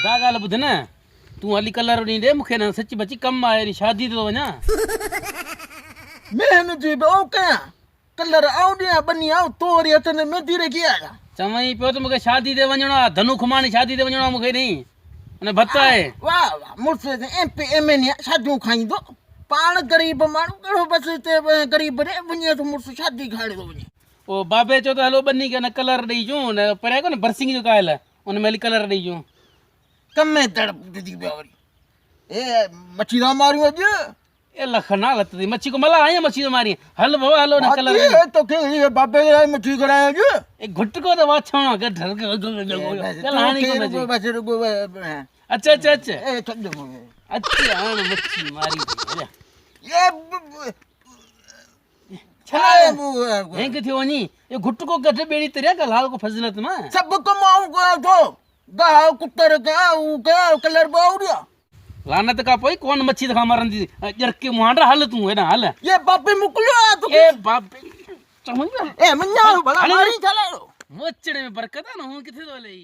दा ॻाल्हि ॿुध न तूं हली कलर ॾींदे मूंखे न सची बची कमु आहे वरी शादी ते थो वञा मैं जी बे ओ कया कलर आउ दिया बनी आउ तो वरी अचने में धीरे किया आया चवई पियो त मूंखे शादी ते वञिणो आहे धनु खुमाणी शादी ते वञिणो आहे मूंखे नी अने भत आहे वाह वाह मुर्स एमपी एमएन शादियूं खाईंदो पाण गरीब माण्हू कहिड़ो बसि हिते गरीब रे वञे तो मुर्स शादी खाइण थो वञे ओ बाबे चयो त हलो बनी के न कलर ॾेई अचूं न परियां कोन्हे बरसिंग जो कायल उन में हली कलर ॾेई अचूं कम में तड़प दी पिया वरी ए मच्छी दा मारियो अॼु ए लख ना लत थी मच्छी को मला आया मच्छी तो मारी हल बाबा हलो न कलर ये तो के ये बाबे के मच्छी कराया अॼु ए घुट को तो वाछणो के ढर के चल हाणी को न बस रुको अच्छा अच्छा अच्छा ए छॾ अच्छा हाणे मच्छी मारी थी ये छाए हेंग थियो वनी ये घुट को गठ बेड़ी तरिया का लाल को फजलत में सब कमाऊ को तो गाव कुत्तर का ऊ का कलर बाउरिया लानत का पोई कौन मच्छी खा मारंदी जर के मुहांडा हल तू है ना हल ये बापे मुकलियो तो ए बाप समझ में ए मन्या भला मारी चले मोचड़े में बरकत है ना हूं किथे तो ले